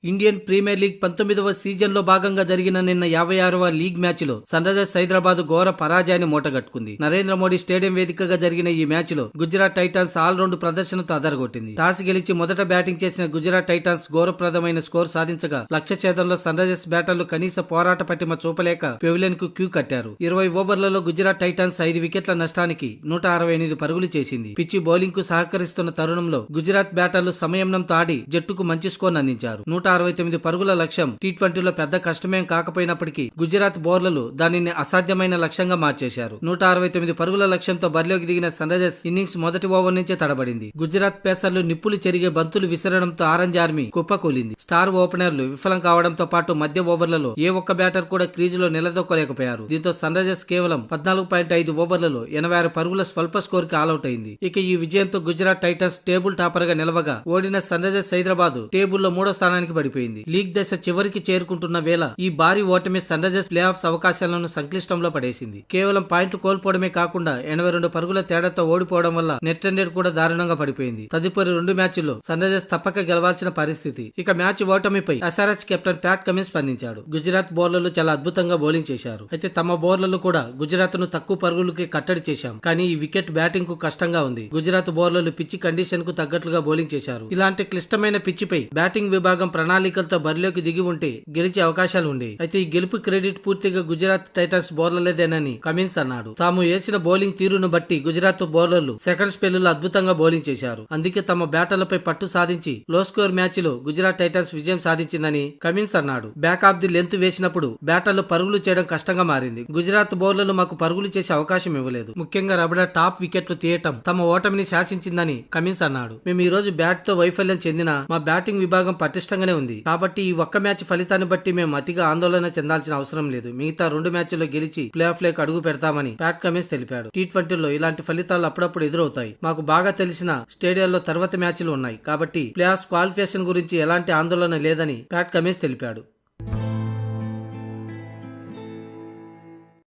Indian premier league 19వ సీజన్లో భాగంగా జరిగిన నిన్న 56వ లీగ్ మ్యాచ్లో సన్ రైజర్స్ హైదరాబాద్ ఘోర పరాజయాన్ని మూటగట్టుకుంది. నరేంద్ర మోడీ స్టేడియం వేదికగా జరిగిన ఈ మ్యాచ్లో గుజరాత్ టైటాన్స్ ఆల్రౌండ్ ప్రదర్శనతో అదరగొట్టింది. టాస్ గెలిచి మొదట బ్యాటింగ్ చేసిన గుజరాత్ టైటాన్స్ ఘోరప్రదమైన స్కోర్ సాధించగా లక్ష్య ఛేదంలో సన్ రైజర్స్ బ్యాటర్లు కనీస పోరాట పట్టిమ చూపలేక పెవిలియన్ కు క్యూ కట్టారు. 20 ఓవర్లలో గుజరాత్ టైటాన్స్ 5 వికెట్ల నష్టానికి 168 పరుగులు చేసింది. పిచ్చి బౌలింగ్ కు సహకరిస్తున్న తరుణంలో గుజరాత్ బ్యాటర్లు సంయమనంతో ఆడి జట్టుకు మంచి స్కోర్ అందించారు. 169 పరుగుల లక్ష్యం టీ20లో పెద్ద కష్టమేం కాకపోయినప్పటికీ గుజరాత్ బౌలర్లు దానిని అసాధ్యమైన లక్ష్యంగా మార్చేశారు. 169 పరుగుల లక్ష్యంతో బరిలోకి దిగిన సన్ రైజర్స్ ఇన్నింగ్స్ మొదటి ఓవర్ నుంచే తడబడింది. గుజరాత్ పేసర్లు నిప్పులు చెరిగే బంతులు విసరడంతో ఆరెంజ్ ఆర్మీ కుప్పకూలింది. స్టార్ ఓపెనర్లు విఫలం కావడంతో పాటు మధ్య ఓవర్లలో ఏ ఒక్క బ్యాటర్ కూడా క్రీజులో నిలదొక్కలేకపోయారు. దీంతో సన్ రైజర్స్ కేవలం 14.5 ఓవర్లలో 86 పరుగుల స్వల్ప స్కోర్ కి ఆలౌట్ అయింది. ఇక ఈ విజయంతో గుజరాత్ టైటన్స్ టేబుల్ టాపర్ గా నిలవగా ఓడిన సన్ రైజర్స్ హైదరాబాద్ టేబుల్లో 3వ స్థానానికి పడిపోయింది. లీగ్ దశ చివరికి చేరుకుంటున్న వేళ ఈ భారీ ఓటమి సన్ రైజర్స్ ప్లే ఆఫ్స్ అవకాశాలను సంక్లిష్టంలో పడేసింది. కేవలం పాయింట్ కోల్పోవడమే కాకుండా 82 పరుగుల తేడాతో ఓడిపోవడం వల్ల నెట్ రన్ రేట్ కూడా దారుణంగా పడిపోయింది. తదుపరి 2 మ్యాచ్ల్లో సన్ రైజర్స్ తప్పక గెలవాల్సిన పరిస్థితి. ఇక మ్యాచ్ ఓటమిపై ఎస్ఆర్హెచ్ కెప్టెన్ ప్యాట్ కమిన్స్ స్పందించాడు. గుజరాత్ బౌలర్లు చాలా అద్భుతంగా బౌలింగ్ చేశారు. అయితే తమ బౌలర్లు కూడా గుజరాత్ ను తక్కువ పరుగులకి కట్టడి చేశాం. కానీ ఈ వికెట్ బ్యాటింగ్ కు కష్టంగా ఉంది. గుజరాత్ బౌలర్లు పిచ్చి కండిషన్ కు తగ్గట్లుగా బౌలింగ్ చేశారు. ఇలాంటి క్లిష్టమైన పిచ్చిపై బ్యాటింగ్ విభాగం ప్రణాళికలతో బరిలోకి దిగి ఉంటే గెలిచే అవకాశాలు ఉండేవి. అయితే ఈ గెలుపు క్రెడిట్ పూర్తిగా గుజరాత్ టైటన్స్ బౌలర్లేదేనని కమిన్స్ అన్నాడు. తాము వేసిన బౌలింగ్ తీరును బట్టి గుజరాత్ బౌలర్లు సెకండ్ స్పెల్లులో అద్భుతంగా బౌలింగ్ చేశారు. అందుకే తమ బ్యాటర్లపై పట్టు సాధించి లో స్కోర్ మ్యాచ్ లో గుజరాత్ టైటన్స్ విజయం సాధించిందని కమిన్స్ అన్నాడు. బ్యాక్ ఆఫ్ ది లెంత్ వేసినప్పుడు బ్యాటర్లు పరుగులు చేయడం కష్టంగా మారింది. గుజరాత్ బౌలర్లు మాకు పరుగులు చేసే అవకాశం ఇవ్వలేదు. ముఖ్యంగా రబడా టాప్ వికెట్లు తీయటం తమ ఓటమిని శాసించిందని కమిన్స్ అన్నాడు. మేము ఈ రోజు బ్యాట్ తో వైఫల్యం చెందిన మా బ్యాటింగ్ విభాగం పటిష్టంగానే ఉంది. కాబట్టి ఈ ఒక్క మ్యాచ్ ఫలితాన్ని బట్టి మేము అతిగా ఆందోళన చెందాల్సిన అవసరం లేదు. మిగతా 2 మ్యాచ్ల్లో గెలిచి ప్లే ఆఫ్ లేక అడుగు పెడతామని ప్యాట్ కమిన్స్ తెలిపాడు. టీ20లో ఇలాంటి ఫలితాలు అప్పుడప్పుడు ఎదురవుతాయి. మాకు బాగా తెలిసిన స్టేడియాల్లో తర్వాత మ్యాచ్లు ఉన్నాయి. కాబట్టి ప్లే ఆఫ్ క్వాలిఫికేషన్ గురించి ఎలాంటి ఆందోళన లేదని ప్యాట్ కమిన్స్ తెలిపాడు.